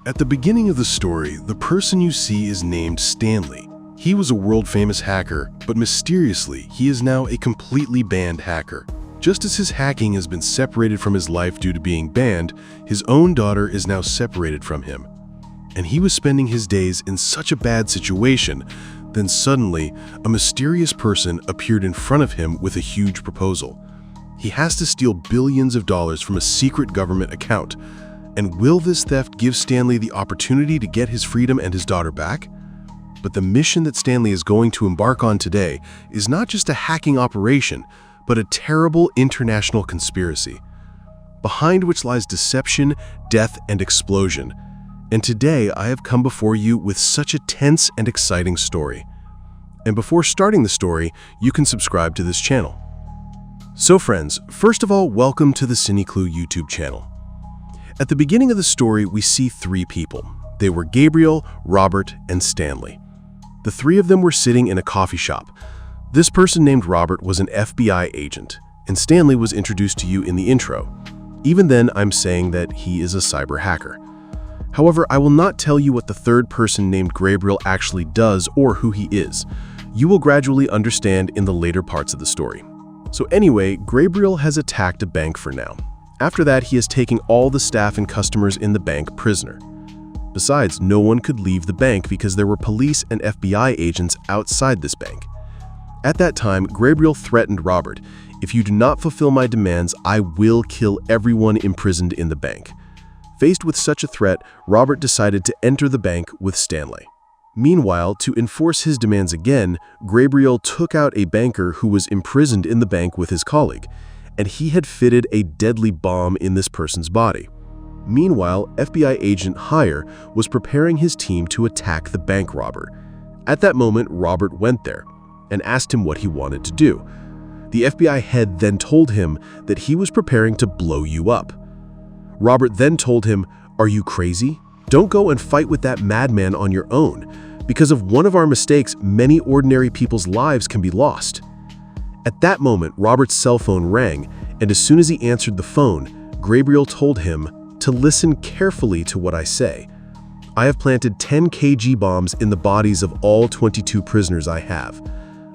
At the beginning of the story, the person you see is named Stanley. He was a world-famous hacker, but mysteriously, he is now a completely banned hacker. Just as his hacking has been separated from his life due to being banned, his own daughter is now separated from him. And he was spending his days in such a bad situation, then suddenly, a mysterious person appeared in front of him with a huge proposal. He has to steal billions of dollars from a secret government account. And will this theft give Stanley the opportunity to get his freedom and his daughter back? But the mission that Stanley is going to embark on today is not just a hacking operation, but a terrible international conspiracy, behind which lies deception, death, and explosion. And today I have come before you with such a tense and exciting story. And before starting the story, you can subscribe to this channel. So friends, first of all, welcome to the CineClue YouTube channel. At the beginning of the story, we see three people. They were Gabriel, Robert, and Stanley. The three of them were sitting in a coffee shop. This person named Robert was an FBI agent, and Stanley was introduced to you in the intro. Even then, I'm saying that he is a cyber hacker. However, I will not tell you what the third person named Gabriel actually does or who he is. You will gradually understand in the later parts of the story. So anyway, Gabriel has attacked a bank for now. After that, he is taking all the staff and customers in the bank prisoner. Besides, no one could leave the bank because there were police and FBI agents outside this bank. At that time, Gabriel threatened Robert, "If you do not fulfill my demands, I will kill everyone imprisoned in the bank." Faced with such a threat, Robert decided to enter the bank with Stanley. Meanwhile, to enforce his demands again, Gabriel took out a banker who was imprisoned in the bank with his colleague, and he had fitted a deadly bomb in this person's body. Meanwhile, FBI agent Heyer was preparing his team to attack the bank robber. At that moment, Robert went there and asked him what he wanted to do. The FBI head then told him that he was preparing to blow you up. Robert then told him, "Are you crazy? Don't go and fight with that madman on your own. Because of one of our mistakes, many ordinary people's lives can be lost." At that moment, Robert's cell phone rang, and as soon as he answered the phone, Gabriel told him to listen carefully to what I say. "I have planted 10 kg bombs in the bodies of all 22 prisoners I have.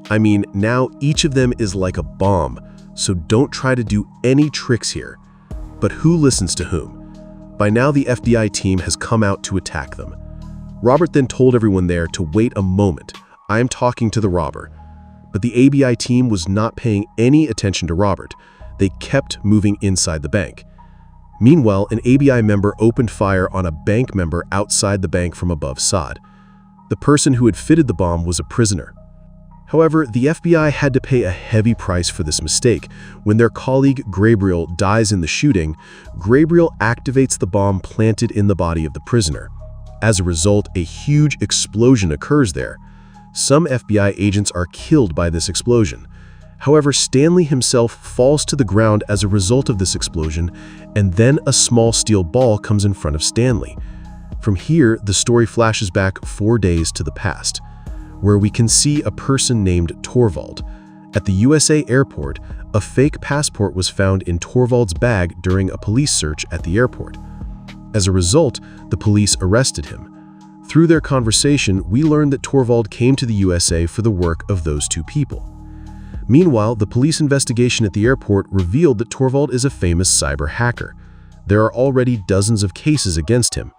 I mean, now each of them is like a bomb, so don't try to do any tricks here." But who listens to whom? By now, the FBI team has come out to attack them. Robert then told everyone there to wait a moment. "I am talking to the robber." But the ABI team was not paying any attention to Robert. They kept moving inside the bank. Meanwhile, an ABI member opened fire on a bank member outside the bank from above sod. The person who had fitted the bomb was a prisoner. However, the FBI had to pay a heavy price for this mistake. When their colleague Gabriel dies in the shooting, Gabriel activates the bomb planted in the body of the prisoner. As a result, a huge explosion occurs there. Some FBI agents are killed by this explosion. However, Stanley himself falls to the ground as a result of this explosion, and then a small steel ball comes in front of Stanley. From here, the story flashes back 4 days to the past, where we can see a person named Torvald. At the USA airport, a fake passport was found in Torvald's bag during a police search at the airport. As a result, the police arrested him. Through their conversation, we learned that Torvald came to the USA for the work of those two people. Meanwhile, the police investigation at the airport revealed that Torvald is a famous cyber hacker. There are already dozens of cases against him.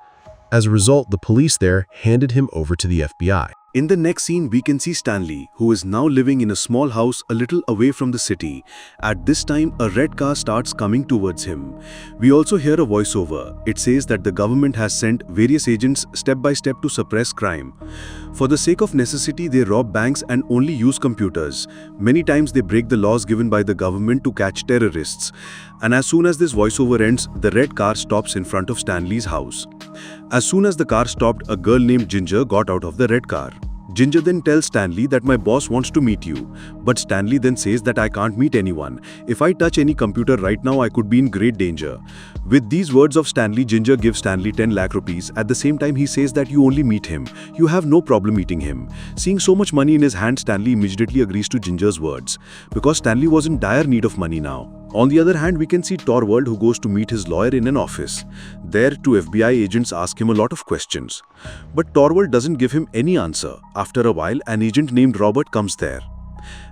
As a result, the police there handed him over to the FBI. In the next scene, we can see Stanley, who is now living in a small house a little away from the city. At this time, a red car starts coming towards him. We also hear a voiceover. It says that the government has sent various agents step by step to suppress crime. For the sake of necessity, they rob banks and only use computers. Many times they break the laws given by the government to catch terrorists. And as soon as this voiceover ends, the red car stops in front of Stanley's house. As soon as the car stopped, a girl named Ginger got out of the red car. Ginger then tells Stanley that my boss wants to meet you. But Stanley then says that I can't meet anyone. If I touch any computer right now, I could be in great danger. With these words of Stanley, Ginger gives Stanley 10 lakh rupees. At the same time, he says that you only meet him. You have no problem meeting him. Seeing so much money in his hand, Stanley immediately agrees to Ginger's words. Because Stanley was in dire need of money now. On the other hand, we can see Torvald, who goes to meet his lawyer in an office. There, two FBI agents ask him a lot of questions. But Torvald doesn't give him any answer. After a while, an agent named Robert comes there.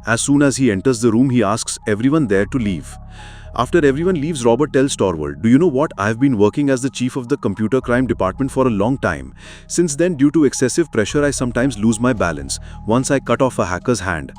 As soon as he enters the room, he asks everyone there to leave. After everyone leaves, Robert tells Torvald, "Do you know what? I've been working as the chief of the computer crime department for a long time. Since then, due to excessive pressure, I sometimes lose my balance. Once I cut off a hacker's hand."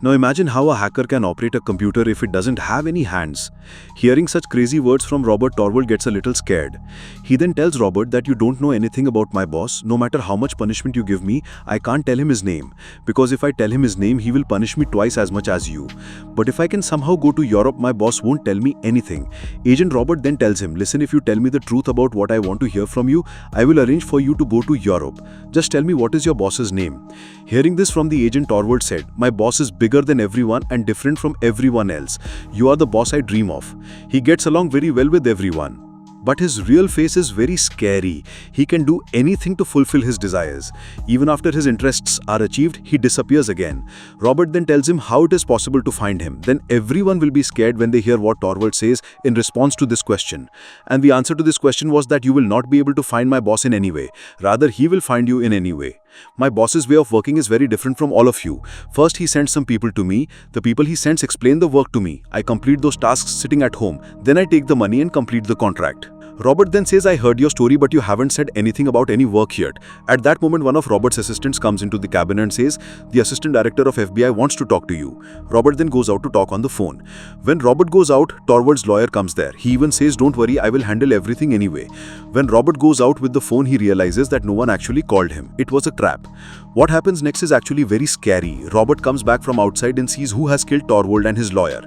Now imagine how a hacker can operate a computer if it doesn't have any hands. Hearing such crazy words from Robert, Torvald gets a little scared. He then tells Robert that, "You don't know anything about my boss. No matter how much punishment you give me, I can't tell him his name. Because if I tell him his name, he will punish me twice as much as you. But if I can somehow go to Europe, my boss won't tell me anything." Agent Robert then tells him, "Listen, if you tell me the truth about what I want to hear from you, I will arrange for you to go to Europe. Just tell me, what is your boss's name?" Hearing this from the agent, Torvald said, "My boss is bigger than everyone and different from everyone else. You are the boss I dream of." He gets along very well with everyone. But his real face is very scary. He can do anything to fulfill his desires. Even after his interests are achieved, he disappears again. Robert then tells him how it is possible to find him. Then everyone will be scared when they hear what Torvald says in response to this question. And the answer to this question was that you will not be able to find my boss in any way. Rather, he will find you in any way. My boss's way of working is very different from all of you. First, he sends some people to me. The people he sends explain the work to me. I complete those tasks sitting at home. Then I take the money and complete the contract. Robert then says, "I heard your story, but you haven't said anything about any work yet." At that moment, one of Robert's assistants comes into the cabin and says, "The assistant director of FBI wants to talk to you." Robert then goes out to talk on the phone. When Robert goes out, Torvald's lawyer comes there. He even says, "Don't worry, I will handle everything anyway." When Robert goes out with the phone, he realizes that no one actually called him. It was a trap. What happens next is actually very scary. Robert comes back from outside and sees who has killed Torvald and his lawyer.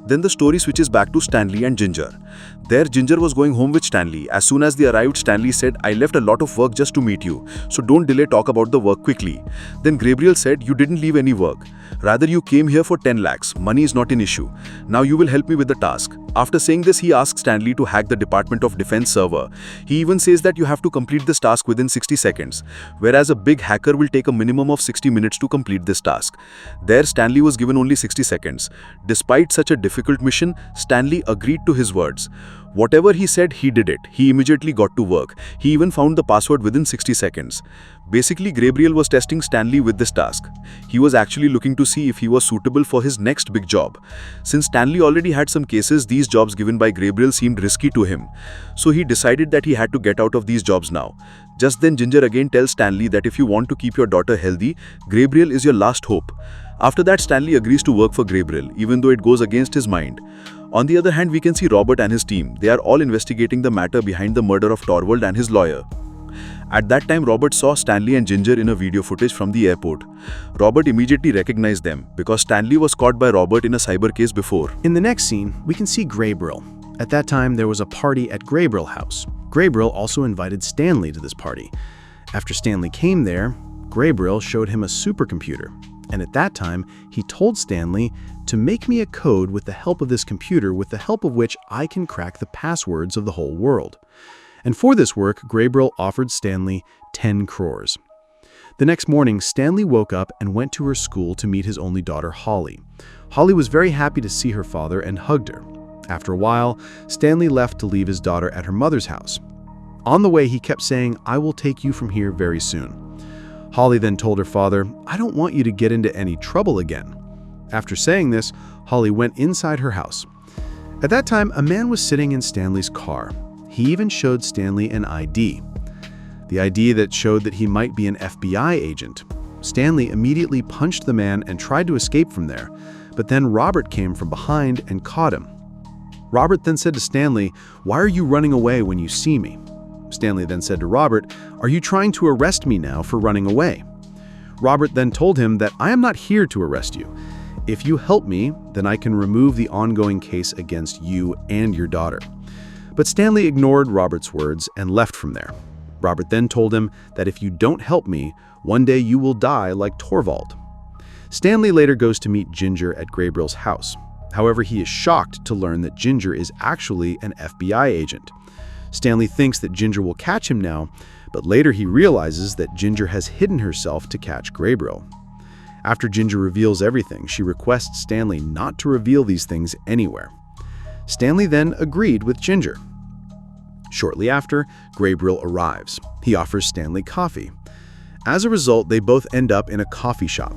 Then the story switches back to Stanley and Ginger. There, Ginger was going home with Stanley. As soon as they arrived, Stanley said, "I left a lot of work just to meet you, so don't delay, talk about the work quickly." Then Gabriel said, "You didn't leave any work. Rather, you came here for 10 lakhs. Money is not an issue. Now you will help me with the task." After saying this, he asks Stanley to hack the Department of Defense server. He even says that you have to complete this task within 60 seconds, whereas a big hacker will take a minimum of 60 minutes to complete this task. There, Stanley was given only 60 seconds. Despite such a difficult mission, Stanley agreed to his words. Whatever he said, he did it. He immediately got to work. He even found the password within 60 seconds. Basically, Gabriel was testing Stanley with this task. He was actually looking to see if he was suitable for his next big job. Since Stanley already had some cases, these jobs given by Gabriel seemed risky to him. So he decided that he had to get out of these jobs now. Just then, Ginger again tells Stanley that if you want to keep your daughter healthy, Gabriel is your last hope. After that, Stanley agrees to work for Gabriel, even though it goes against his mind. On the other hand, we can see Robert and his team. They are all investigating the matter behind the murder of Torvald and his lawyer. At that time, Robert saw Stanley and Ginger in a video footage from the airport. Robert immediately recognized them because Stanley was caught by Robert in a cyber case before. In the next scene, we can see Gabriel. At that time, there was a party at Gabriel's house. Gabriel also invited Stanley to this party. After Stanley came there, Gabriel showed him a supercomputer. And at that time, he told Stanley to make me a code with the help of this computer, with the help of which I can crack the passwords of the whole world. And for this work, Gabriel offered Stanley 10 crores. The next morning, Stanley woke up and went to her school to meet his only daughter, Holly. Holly was very happy to see her father and hugged her. After a while, Stanley left to leave his daughter at her mother's house. On the way, he kept saying, "I will take you from here very soon." Holly then told her father, "I don't want you to get into any trouble again." After saying this, Holly went inside her house. At that time, a man was sitting in Stanley's car. He even showed Stanley an ID. The ID that showed that he might be an FBI agent. Stanley immediately punched the man and tried to escape from there, but then Robert came from behind and caught him. Robert then said to Stanley, "Why are you running away when you see me?" Stanley then said to Robert, "Are you trying to arrest me now for running away?" Robert then told him that I am not here to arrest you. If you help me, then I can remove the ongoing case against you and your daughter. But Stanley ignored Robert's words and left from there. Robert then told him that if you don't help me, one day you will die like Torvald. Stanley later goes to meet Ginger at Gabriel's house. However, he is shocked to learn that Ginger is actually an FBI agent. Stanley thinks that Ginger will catch him now, but later he realizes that Ginger has hidden herself to catch Gabriel. After Ginger reveals everything, she requests Stanley not to reveal these things anywhere. Stanley then agreed with Ginger. Shortly after, Gabriel arrives. He offers Stanley coffee. As a result, they both end up in a coffee shop.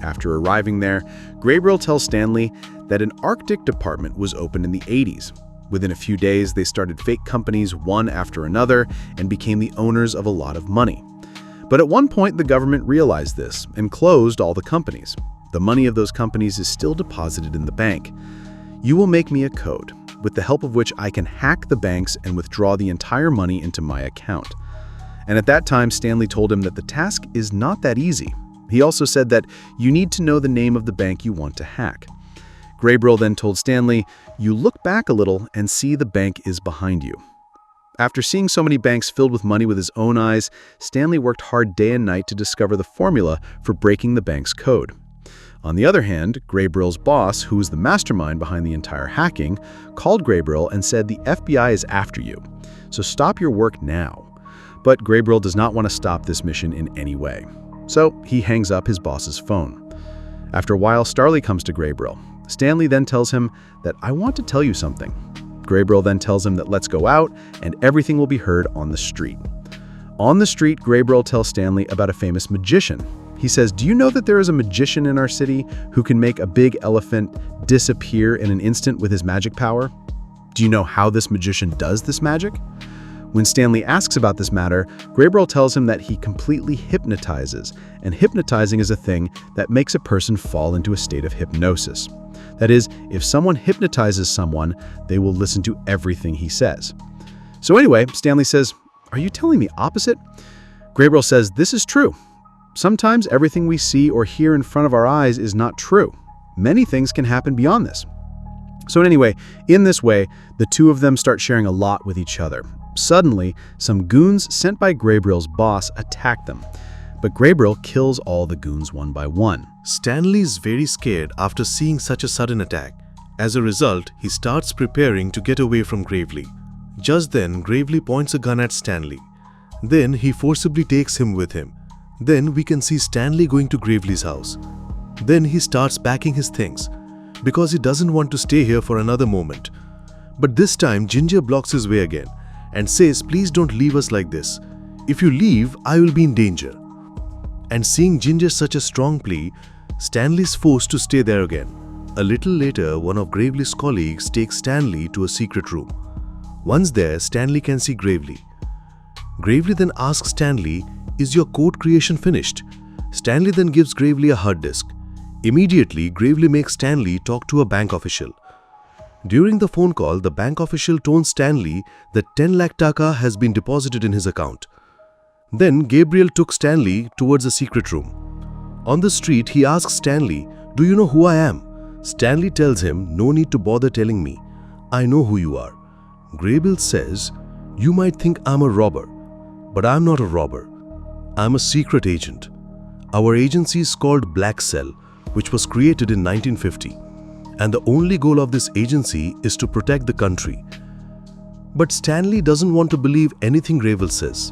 After arriving there, Gabriel tells Stanley that an Arctic department was opened in the 80s. Within a few days, they started fake companies one after another and became the owners of a lot of money. But at one point, the government realized this and closed all the companies. The money of those companies is still deposited in the bank. You will make me a code, with the help of which I can hack the banks and withdraw the entire money into my account. And at that time, Stanley told him that the task is not that easy. He also said that you need to know the name of the bank you want to hack. Gabriel then told Stanley, "You look back a little and see the bank is behind you." After seeing so many banks filled with money with his own eyes, Stanley worked hard day and night to discover the formula for breaking the bank's code. On the other hand, Gabriel's boss, who was the mastermind behind the entire hacking, called Gabriel and said the FBI is after you, so stop your work now. But Gabriel does not want to stop this mission in any way. So he hangs up his boss's phone. After a while, Starley comes to Gabriel. Stanley then tells him that I want to tell you something. Gabriel then tells him that let's go out and everything will be heard on the street. On the street, Gabriel tells Stanley about a famous magician. He says, "Do you know that there is a magician in our city who can make a big elephant disappear in an instant with his magic power? Do you know how this magician does this magic?" When Stanley asks about this matter, Gabriel tells him that he completely hypnotizes, and hypnotizing is a thing that makes a person fall into a state of hypnosis. That is, if someone hypnotizes someone, they will listen to everything he says. So anyway, Stanley says, "Are you telling the opposite?" Gabriel says, "This is true. Sometimes everything we see or hear in front of our eyes is not true. Many things can happen beyond this." So anyway, in this way, the two of them start sharing a lot with each other. Suddenly, some goons sent by Gabriel's boss attack them, but Gabriel kills all the goons one by one. Stanley is very scared after seeing such a sudden attack. As a result, he starts preparing to get away from Gravely. Just then, Gravely points a gun at Stanley. Then he forcibly takes him with him. Then we can see Stanley going to Gravely's house. Then he starts packing his things, because he doesn't want to stay here for another moment. But this time, Ginger blocks his way again and says, "Please don't leave us like this. If you leave, I will be in danger." And seeing Ginger such a strong plea, Stanley is forced to stay there again. A little later, one of Gravely's colleagues takes Stanley to a secret room. Once there, Stanley can see Gravely. Gravely then asks Stanley, "Is your code creation finished?" Stanley then gives Gravely a hard disk. Immediately, Gravely makes Stanley talk to a bank official. During the phone call, the bank official told Stanley that 10 lakh taka has been deposited in his account. Then Gabriel took Stanley towards a secret room. On the street, he asks Stanley, "Do you know who I am?" Stanley tells him, "No need to bother telling me. I know who you are." Gabriel says, "You might think I'm a robber, but I'm not a robber. I'm a secret agent. Our agency is called Black Cell, which was created in 1950. And the only goal of this agency is to protect the country." But Stanley doesn't want to believe anything Gabriel says.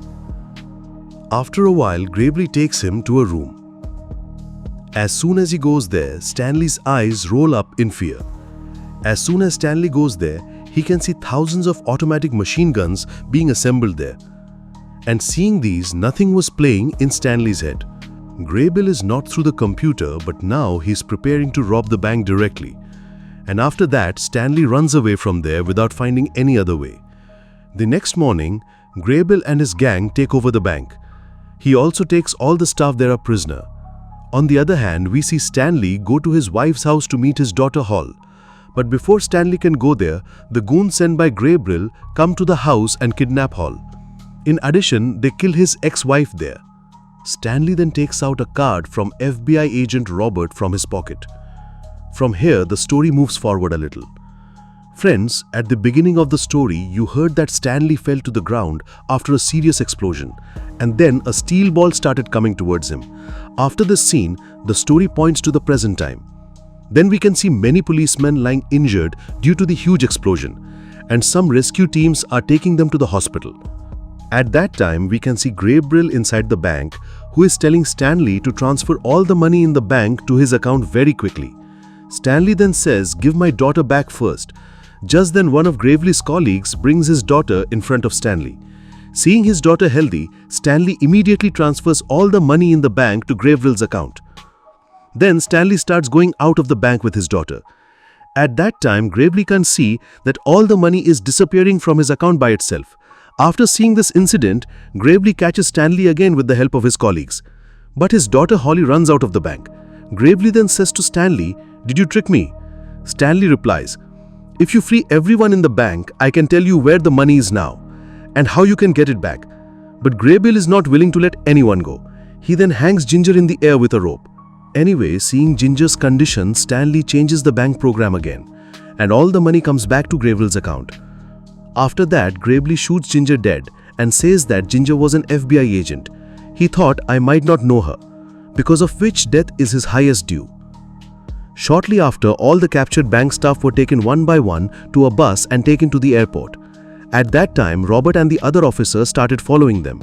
After a while, Gabriel takes him to a room. As soon as he goes there, Stanley's eyes roll up in fear. As soon as Stanley goes there, he can see thousands of automatic machine guns being assembled there. And seeing these, nothing was playing in Stanley's head. Gabriel is not through the computer, but now he's preparing to rob the bank directly. And after that, Stanley runs away from there without finding any other way. The next morning, Gabriel and his gang take over the bank. He also takes all the staff there a prisoner. On the other hand, we see Stanley go to his wife's house to meet his daughter Hall. But before Stanley can go there, the goons sent by Gabriel come to the house and kidnap Hall. In addition, they kill his ex-wife there. Stanley then takes out a card from FBI agent Robert from his pocket. From here, the story moves forward a little. Friends, at the beginning of the story, you heard that Stanley fell to the ground after a serious explosion, and then a steel ball started coming towards him. After this scene, the story points to the present time. Then we can see many policemen lying injured due to the huge explosion, and some rescue teams are taking them to the hospital. At that time, we can see Gabriel inside the bank, who is telling Stanley to transfer all the money in the bank to his account very quickly. Stanley then says, "Give my daughter back first." Just then one of Gravely's colleagues brings his daughter in front of Stanley. Seeing his daughter healthy, Stanley immediately transfers all the money in the bank to Gravely's account. Then Stanley starts going out of the bank with his daughter. At that time, Gravely can see that all the money is disappearing from his account by itself. After seeing this incident, Gravely catches Stanley again with the help of his colleagues. But his daughter Holly runs out of the bank. Gravely then says to Stanley, "Did you trick me?" Stanley replies, "If you free everyone in the bank, I can tell you where the money is now and how you can get it back." But Graybill is not willing to let anyone go. He then hangs Ginger in the air with a rope. Anyway, seeing Ginger's condition, Stanley changes the bank program again, and all the money comes back to Graybill's account. After that, Gravely shoots Ginger dead and says that Ginger was an FBI agent. He thought I might not know her, because of which death is his highest due. Shortly after, all the captured bank staff were taken one by one to a bus and taken to the airport. At that time, Robert and the other officers started following them.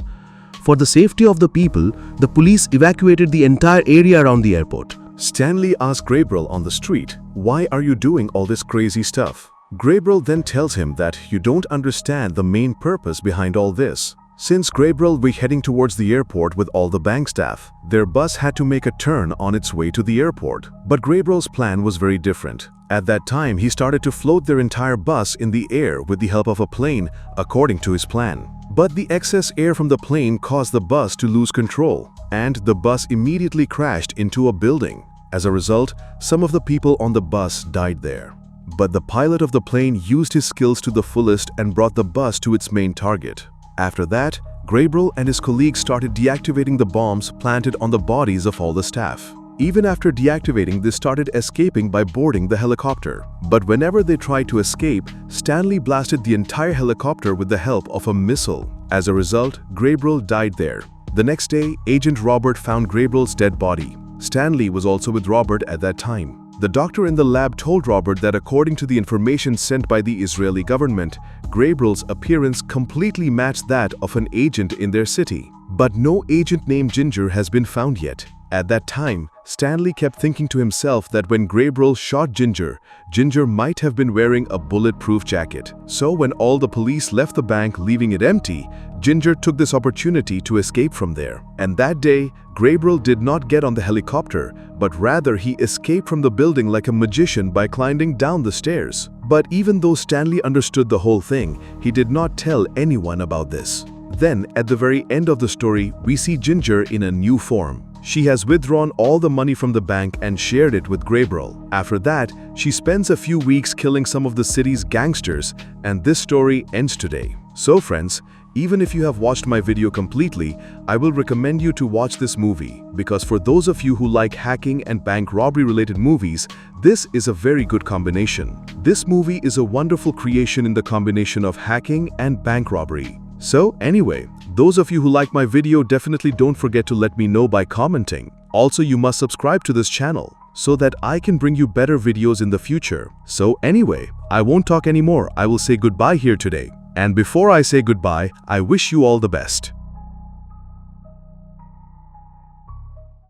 For the safety of the people, the police evacuated the entire area around the airport. Stanley asks Graybill on the street, "Why are you doing all this crazy stuff?" Graybill then tells him that you don't understand the main purpose behind all this. Since Graybill were heading towards the airport with all the bank staff, their bus had to make a turn on its way to the airport. But Graybill's plan was very different. At that time, he started to float their entire bus in the air with the help of a plane, according to his plan. But the excess air from the plane caused the bus to lose control, and the bus immediately crashed into a building. As a result, some of the people on the bus died there. But the pilot of the plane used his skills to the fullest and brought the bus to its main target. After that, Graybill and his colleagues started deactivating the bombs planted on the bodies of all the staff. Even after deactivating, they started escaping by boarding the helicopter. But whenever they tried to escape, Stanley blasted the entire helicopter with the help of a missile. As a result, Graybill died there. The next day, Agent Robert found Graybill's dead body. Stanley was also with Robert at that time. The doctor in the lab told Robert that according to the information sent by the Israeli government, Graybill's appearance completely matched that of an agent in their city. But no agent named Ginger has been found yet. At that time, Stanley kept thinking to himself that when Graybill shot Ginger, Ginger might have been wearing a bulletproof jacket. So when all the police left the bank leaving it empty, Ginger took this opportunity to escape from there. And that day, Graybill did not get on the helicopter, but rather he escaped from the building like a magician by climbing down the stairs. But even though Stanley understood the whole thing, he did not tell anyone about this. Then, at the very end of the story, we see Ginger in a new form. She has withdrawn all the money from the bank and shared it with Graybill. After that, she spends a few weeks killing some of the city's gangsters, and this story ends today. So friends, even if you have watched my video completely, I will recommend you to watch this movie, because for those of you who like hacking and bank robbery related movies, this is a very good combination. This movie is a wonderful creation in the combination of hacking and bank robbery. So anyway, those of you who like my video, definitely don't forget to let me know by commenting. Also, you must subscribe to this channel so that I can bring you better videos in the future. So anyway, I won't talk anymore. I will say goodbye here today. And before I say goodbye, I wish you all the best.